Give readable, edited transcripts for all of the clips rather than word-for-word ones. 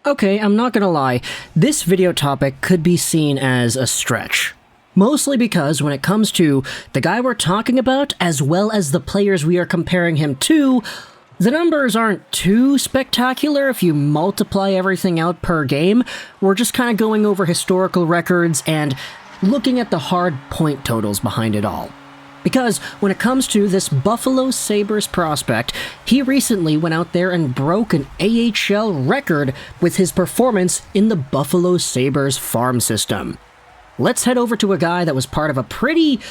Okay, I'm not gonna lie, this video topic could be seen as a stretch. Mostly because when it comes to the guy we're talking about, as well as the players we are comparing him to, the numbers aren't too spectacular if you multiply everything out per game. We're just kind of going over historical records and looking at the hard point totals behind it all. Because when it comes to this Buffalo Sabres prospect, he recently went out there and broke an AHL record with his performance in the Buffalo Sabres farm system. Let's head over to a guy that was part of a pretty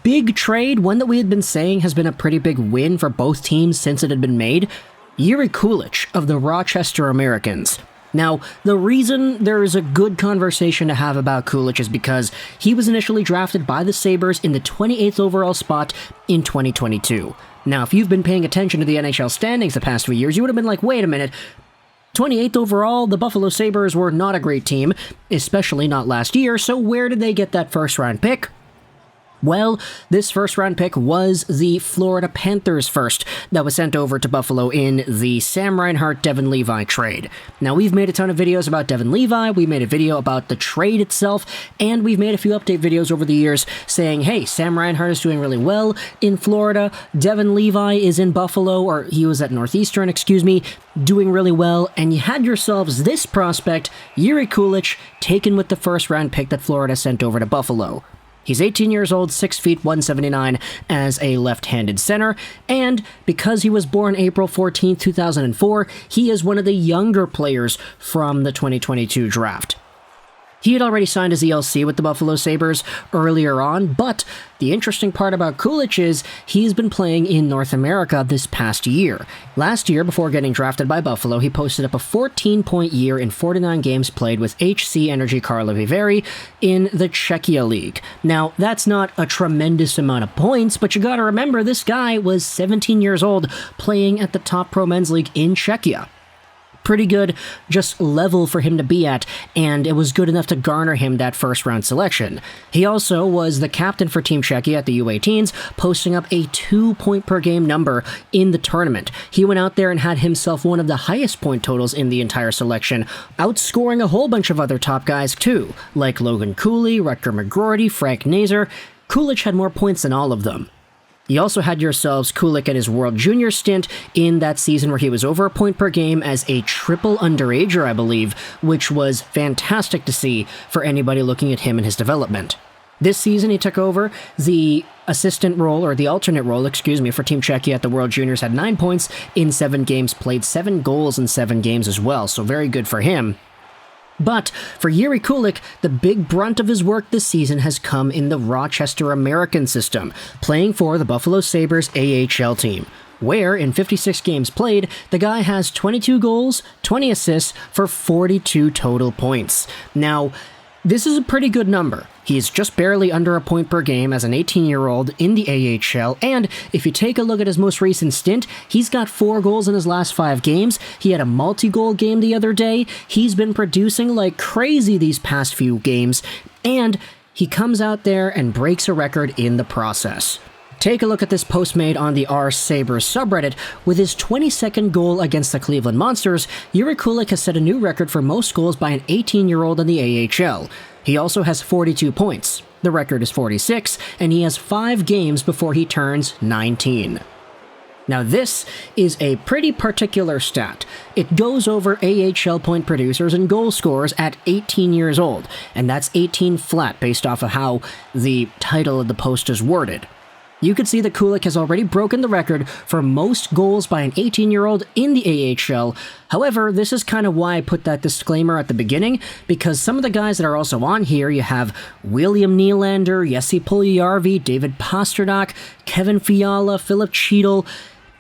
big trade, one that we had been saying has been a pretty big win for both teams since it had been made. Jiri Kulich of the Rochester Americans. Now, the reason there is a good conversation to have about Kulich is because he was initially drafted by the Sabres in the 28th overall spot in 2022. Now, if you've been paying attention to the NHL standings the past few years, you would have been like, wait a minute, 28th overall, the Buffalo Sabres were not a great team, especially not last year, so where did they get that first-round pick? Well, this first-round pick was the Florida Panthers first that was sent over to Buffalo in the Sam Reinhart-Devin Levi trade. Now, we've made a ton of videos about Devin Levi, we made a video about the trade itself, and we've made a few update videos over the years saying, hey, Sam Reinhart is doing really well in Florida, Devin Levi is in Buffalo, or he was at Northeastern, doing really well, and you had yourselves this prospect, Jiri Kulich, taken with the first-round pick that Florida sent over to Buffalo. He's 18 years old, 6 feet 179 as a left-handed center, and because he was born April 14, 2004, he is one of the younger players from the 2022 draft. He had already signed his ELC with the Buffalo Sabres earlier on, but the interesting part about Kulich is he's been playing in North America this past year. Last year, before getting drafted by Buffalo, he posted up a 14-point year in 49 games played with HC Energy Karlovy Vary in the Czechia League. Now, that's not a tremendous amount of points, but you gotta remember this guy was 17 years old playing at the top pro men's league in Czechia. Pretty good just level for him to be at, and it was good enough to garner him that first-round selection. He also was the captain for Team Czechia at the U18s, posting up a 2-point-per-game number in the tournament. He went out there and had himself one of the highest point totals in the entire selection, outscoring a whole bunch of other top guys too, like Logan Cooley, Rutger McGroarty, Frank Nazar. Kulich had more points than all of them. You also had yourselves Kulich at his World Junior stint in that season where he was over a point per game as a triple underager, I believe, which was fantastic to see for anybody looking at him and his development. This season he took over the assistant role, or the alternate role, for Team Czechia at the World Juniors, had 9 points in 7 games played, 7 goals in 7 games as well, so very good for him. But for Jiri Kulich, the big brunt of his work this season has come in the Rochester American system, playing for the Buffalo Sabres AHL team, where in 56 games played, the guy has 22 goals, 20 assists for 42 total points. Now, this is a pretty good number. He's just barely under a point per game as an 18-year-old in the AHL, and if you take a look at his most recent stint, he's got 4 goals in his last 5 games. He had a multi-goal game the other day. He's been producing like crazy these past few games, and he comes out there and breaks a record in the process. Take a look at this post made on the r/Sabres subreddit. With his 22nd goal against the Cleveland Monsters, Jiri Kulich has set a new record for most goals by an 18-year-old in the AHL. He also has 42 points. The record is 46, and he has 5 games before he turns 19. Now this is a pretty particular stat. It goes over AHL point producers and goal scorers at 18 years old, and that's 18 flat based off of how the title of the post is worded. You can see that Kulich has already broken the record for most goals by an 18-year-old in the AHL. However, this is kind of why I put that disclaimer at the beginning, because some of the guys that are also on here, you have William Nylander, Jesse Puljujarvi, David Pastrnak, Kevin Fiala, Philip Cheadle.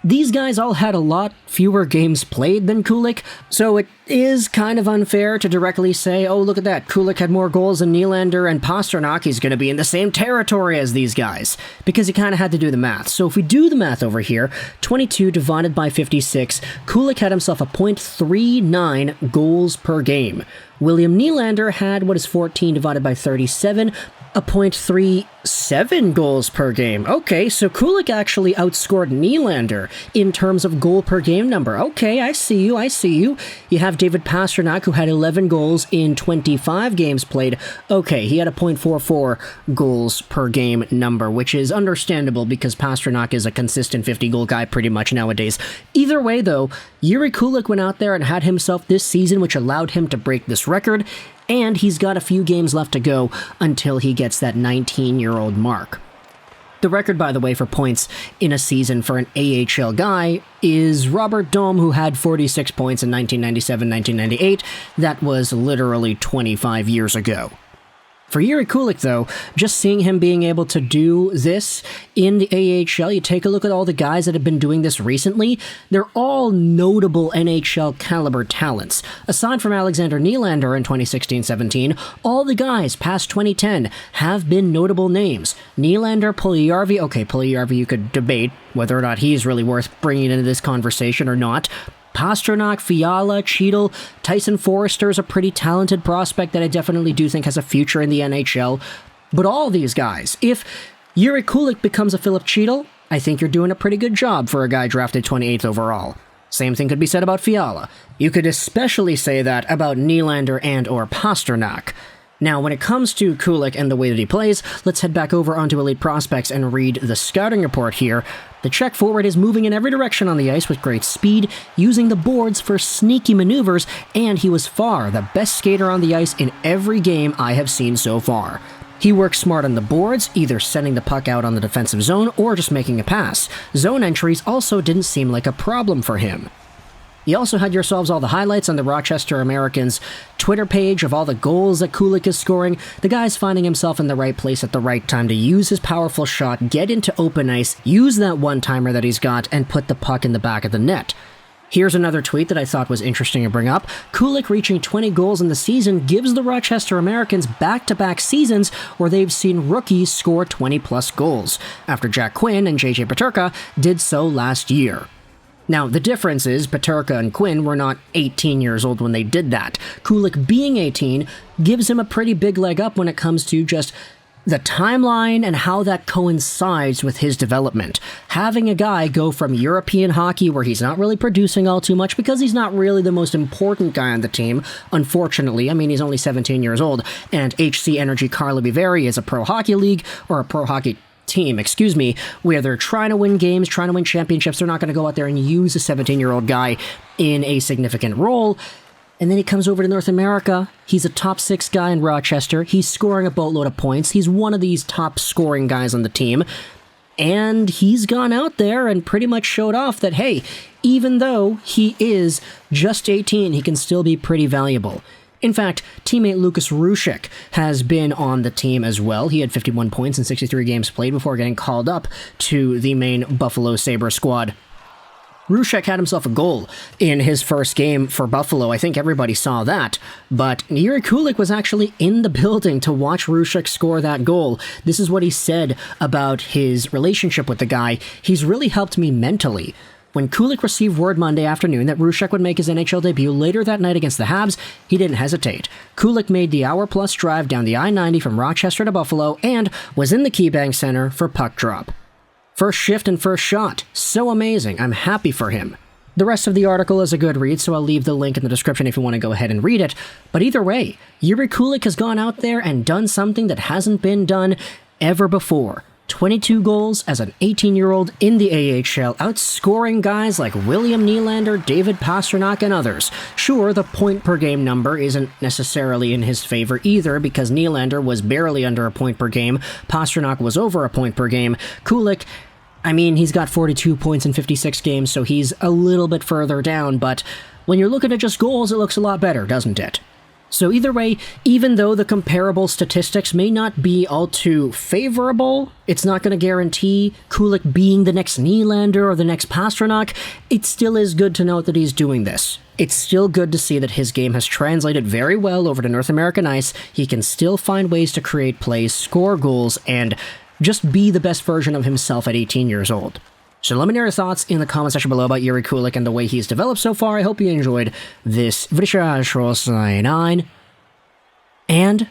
These guys all had a lot fewer games played than Kulich, so it is kind of unfair to directly say, oh, look at that, Kulich had more goals than Nylander and Pastrnak, he's going to be in the same territory as these guys, because he kind of had to do the math. So if we do the math over here, 22 divided by 56, Kulich had himself a .39 goals per game. William Nylander had what is 14 divided by 37, a .38 7 goals per game. Okay, so Kulich actually outscored Nylander in terms of goal per game number. Okay, I see you. You have David Pastrnak, who had 11 goals in 25 games played. Okay, he had a .44 goals per game number, which is understandable because Pastrnak is a consistent 50-goal guy pretty much nowadays. Either way, though, Jiri Kulich went out there and had himself this season, which allowed him to break this record, and he's got a few games left to go until he gets that 19-year-old mark. The record, by the way, for points in a season for an AHL guy is Robert Dome, who had 46 points in 1997-1998. That was literally 25 years ago. For Jiri Kulich, though, just seeing him being able to do this in the AHL, you take a look at all the guys that have been doing this recently, they're all notable NHL caliber talents. Aside from Alexander Nylander in 2016-17, all the guys past 2010 have been notable names. Nylander, Puljujarvi, okay, Puljujarvi you could debate whether or not he's really worth bringing into this conversation or not. Pastrnak, Fiala, Cheadle, Tyson Forrester is a pretty talented prospect that I definitely do think has a future in the NHL. But all these guys, if Jiri Kulich becomes a Philip Cheadle, I think you're doing a pretty good job for a guy drafted 28th overall. Same thing could be said about Fiala. You could especially say that about Nylander and or Pastrnak. Now, when it comes to Kulich and the way that he plays, let's head back over onto Elite Prospects and read the scouting report here. The Czech forward is moving in every direction on the ice with great speed, using the boards for sneaky maneuvers, and he was far the best skater on the ice in every game I have seen so far. He works smart on the boards, either sending the puck out on the defensive zone or just making a pass. Zone entries also didn't seem like a problem for him. You also had yourselves all the highlights on the Rochester Americans Twitter page of all the goals that Kulich is scoring. The guy's finding himself in the right place at the right time to use his powerful shot, get into open ice, use that one-timer that he's got, and put the puck in the back of the net. Here's another tweet that I thought was interesting to bring up. Kulich reaching 20 goals in the season gives the Rochester Americans back-to-back seasons where they've seen rookies score 20-plus goals, after Jack Quinn and JJ Peterka did so last year. Now, the difference is Peterka and Quinn were not 18 years old when they did that. Kulich being 18 gives him a pretty big leg up when it comes to just the timeline and how that coincides with his development. Having a guy go from European hockey, where he's not really producing all too much because he's not really the most important guy on the team, unfortunately. I mean, he's only 17 years old, and HC Energy Karlovy Vary is a pro hockey league, or a pro hockey team, where they're trying to win games, trying to win championships. They're not going to go out there and use a 17-year-old guy in a significant role. And then he comes over to North America. He's a top 6 guy in Rochester. He's scoring a boatload of points. He's one of these top scoring guys on the team. And he's gone out there and pretty much showed off that, hey, even though he is just 18, he can still be pretty valuable. In fact, teammate Lukas Roušek has been on the team as well. He had 51 points in 63 games played before getting called up to the main Buffalo Sabres squad. Roušek had himself a goal in his first game for Buffalo. I think everybody saw that. But Jiri Kulich was actually in the building to watch Roušek score that goal. This is what he said about his relationship with the guy. He's really helped me mentally. When Kulich received word Monday afternoon that Roušek would make his NHL debut later that night against the Habs, he didn't hesitate. Kulich made the hour-plus drive down the I-90 from Rochester to Buffalo and was in the KeyBank Center for puck drop. First shift and first shot. So amazing. I'm happy for him. The rest of the article is a good read, so I'll leave the link in the description if you want to go ahead and read it. But either way, Jiri Kulich has gone out there and done something that hasn't been done ever before. 22 goals as an 18-year-old in the AHL, outscoring guys like William Nylander, David Pastrnak, and others. Sure, the point-per-game number isn't necessarily in his favor either, because Nylander was barely under a point per game, Pastrnak was over a point per game. Kulich, I mean, he's got 42 points in 56 games, so he's a little bit further down, but when you're looking at just goals, it looks a lot better, doesn't it? So either way, even though the comparable statistics may not be all too favorable, it's not going to guarantee Kulich being the next Nylander or the next Pastrnak, it still is good to note that he's doing this. It's still good to see that his game has translated very well over to North American ice. He can still find ways to create plays, score goals, and just be the best version of himself at 18 years old. So let me know your thoughts in the comment section below about Jiri Kulich and the way he's developed so far. I hope you enjoyed this video. And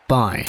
bye.